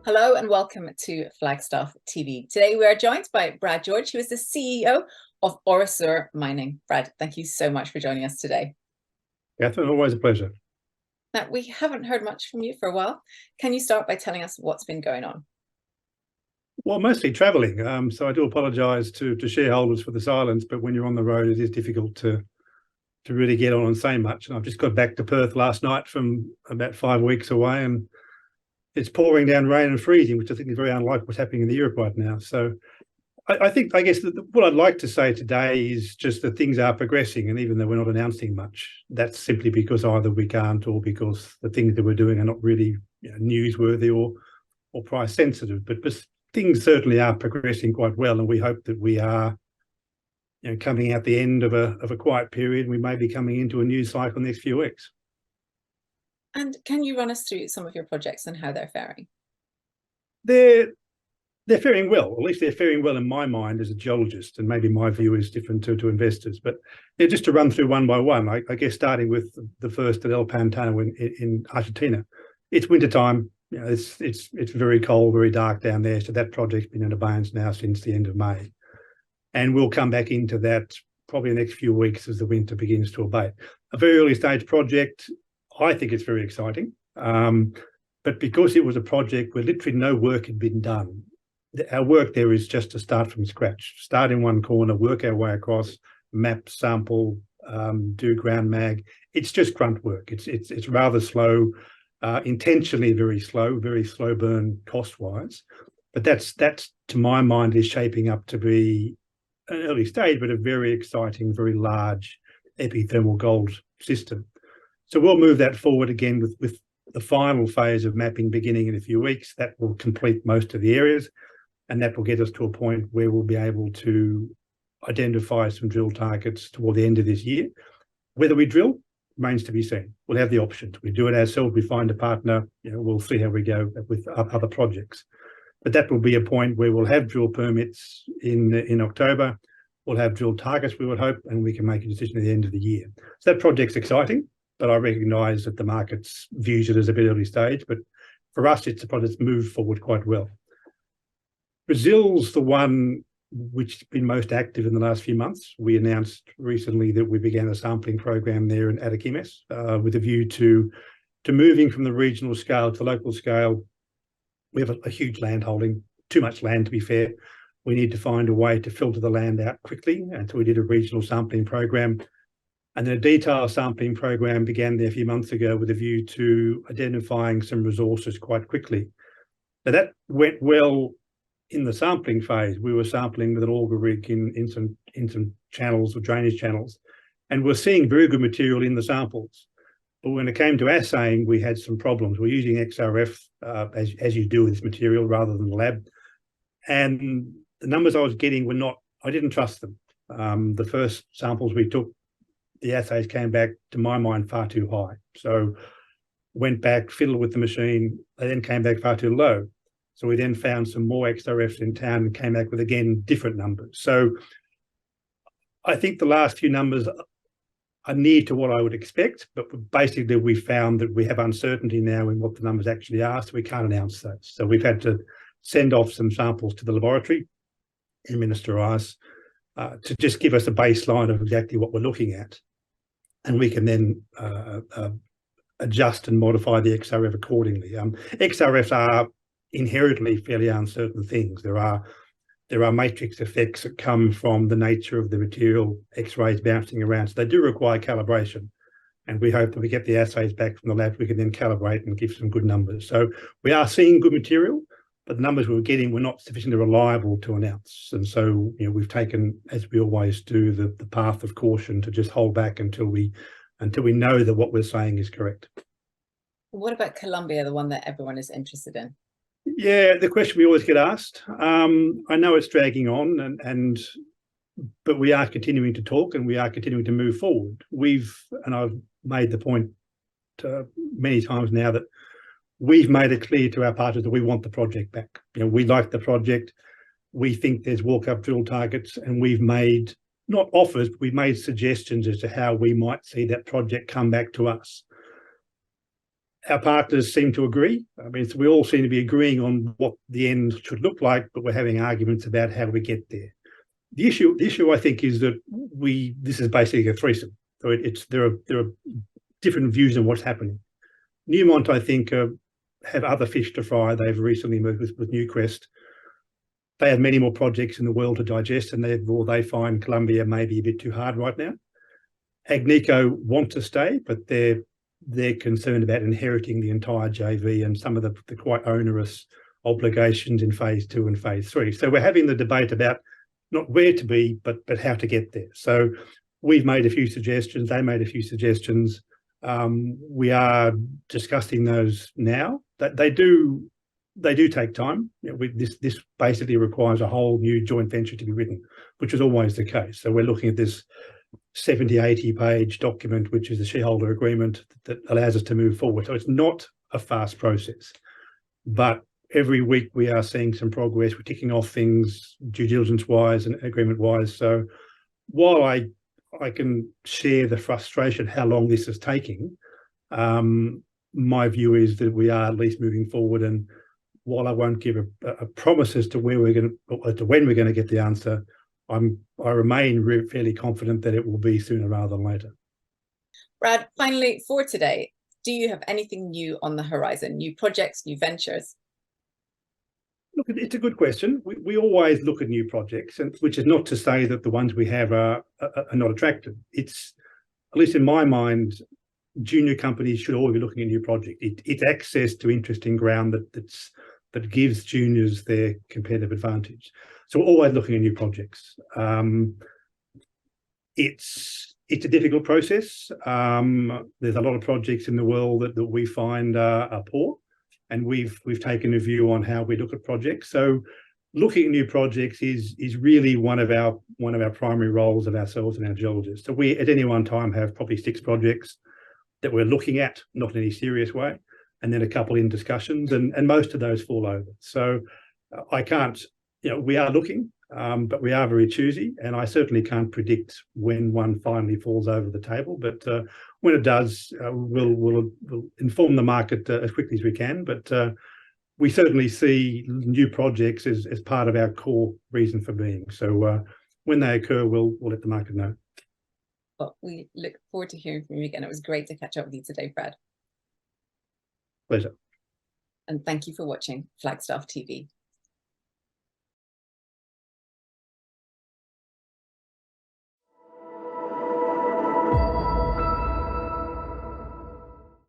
Hello and welcome to Flagstaff TV. Today we are joined by Brad George, who is the CEO of Orosur Mining. Brad, thank you so much for joining us today. Catherine, always a pleasure. Now, we haven't heard much from you for a while. Can you start by telling us what's been going on? Well, mostly travelling. So I do apologise to shareholders for the silence, but when you're on the road, it is difficult to really get on and say much. And I've just got back to Perth last night from about 5 weeks away, and it's pouring down rain and freezing, which I think is very unlike what's happening in Europe right now. So I guess what I'd like to say today is just that things are progressing, and even though we're not announcing much, that's simply because either we can't or because the things that we're doing are not really newsworthy or price sensitive. But things certainly are progressing quite well, and we hope that we are coming out the end of a quiet period. We may be coming into a news cycle in the next few weeks. And can you run us through some of your projects and how they're faring? They're faring well. At least they're faring well in my mind as a geologist, and maybe my view is different to investors. But just to run through one by one, I guess starting with the first at El Pantano in Argentina. It's wintertime. It's very cold, very dark down there. So that project's been in abeyance now since the end of May. And we'll come back into that probably the next few weeks as the winter begins to abate. A very early stage project. I think it's very exciting. But because it was a project where literally no work had been done, our work there is just to start from scratch, start in one corner, work our way across, map, sample, do ground mag. It's just grunt work. It's rather slow, intentionally very slow burn cost-wise. But that's to my mind is shaping up to be an early stage, but a very exciting, very large epithermal gold system. So we'll move that forward again with the final phase of mapping beginning in a few weeks. That will complete most of the areas, and that will get us to a point where we'll be able to identify some drill targets toward the end of this year. Whether we drill remains to be seen. We'll have the options. We do it ourselves, we find a partner, we'll see how we go with other projects. But that will be a point where we'll have drill permits in October. We'll have drill targets, we would hope, and we can make a decision at the end of the year. So that project's exciting, but I recognise that the market's views it as a bit early stage. But for us, it's a project that's moved forward quite well. Brazil's the one which has been most active in the last few months. We announced recently that we began a sampling program there in Ariquemes with a view to moving from the regional scale to the local scale. We have a huge land holding, too much land to be fair. We need to find a way to filter the land out quickly, and so we did a regional sampling program. And then a detailed sampling program began there a few months ago with a view to identifying some resources quite quickly. Now that went well in the sampling phase. We were sampling with an auger rig in some channels or drainage channels, and we're seeing very good material in the samples. But when it came to assaying, we had some problems. We're using XRF, as you do with this material, rather than the lab. And the numbers I was getting were not, I didn't trust them. The first samples we took, the assays came back, to my mind, far too high. So went back, fiddled with the machine. They then came back far too low. So we then found some more XRFs in town and came back with, again, different numbers. So I think the last few numbers are near to what I would expect, but basically we found that we have uncertainty now in what the numbers actually are, so we can't announce those. So we've had to send off some samples to the laboratory in Minister Rice to just give us a baseline of exactly what we're looking at. And we can then adjust and modify the XRF accordingly. XRFs are inherently fairly uncertain things. There are matrix effects that come from the nature of the material, X-rays bouncing around. So they do require calibration. And we hope that we get the assays back from the lab, we can then calibrate and give some good numbers. So we are seeing good material, but the numbers we were getting were not sufficiently reliable to announce. And so we've taken, as we always do, the path of caution to just hold back until we know that what we're saying is correct. What about Colombia, the one that everyone is interested in? Yeah, the question we always get asked. I know it's dragging on, but we are continuing to talk and we are continuing to move forward. And I've made the point many times now that we've made it clear to our partners that we want the project back. We like the project. We think there's walk-up drill targets, and we've made, not offers, but we've made suggestions as to how we might see that project come back to us. our partners seem to agree. I mean, so we all seem to be agreeing on what the end should look like, but we're having arguments about how we get there. The issue I think is that this is basically a threesome. So there are different views on what's happening. Newmont, I think, have other fish to fry. They've recently moved with Newcrest. They have many more projects in the world to digest, and they find Colombia maybe a bit too hard right now. Agnico want to stay, but they're concerned about inheriting the entire JV and some of the quite onerous obligations in phase 2 and phase 3. So we're having the debate about not where to be, but how to get there. So we've made a few suggestions. They made a few suggestions. We are discussing those now. That they do take time. You know, this basically requires a whole new joint venture to be written, which is always the case. So we're looking at this 70, 80-page document, which is a shareholder agreement that allows us to move forward. So it's not a fast process, but every week we are seeing some progress. We're ticking off things due diligence-wise and agreement-wise. So while I can share the frustration how long this is taking, my view is that we are at least moving forward. And while I won't give a promise as to when we're going to get the answer, I remain fairly confident that it will be sooner rather than later. Brad, finally for today, do you have anything new on the horizon? New projects, new ventures? Look, it's a good question. We always look at new projects, and which is not to say that the ones we have are not attractive. It's, at least in my mind, junior companies should always be looking at new projects. It's access to interesting ground that gives juniors their competitive advantage. So we're always looking at new projects. It's a difficult process. There's a lot of projects in the world that we find are poor, and we've taken a view on how we look at projects. So looking at new projects is really one of our primary roles of ourselves and our geologists. So we at any one time have probably 6 projects that we're looking at, not in any serious way, and then a couple in discussions, and most of those fall over. So I can't, we are looking, but we are very choosy, and I certainly can't predict when one finally falls over the table. But when it does, we'll inform the market as quickly as we can. But we certainly see new projects as part of our core reason for being. So when they occur, we'll let the market know. Well, we look forward to hearing from you again. It was great to catch up with you today, Brad. Pleasure. And thank you for watching Flagstaff TV.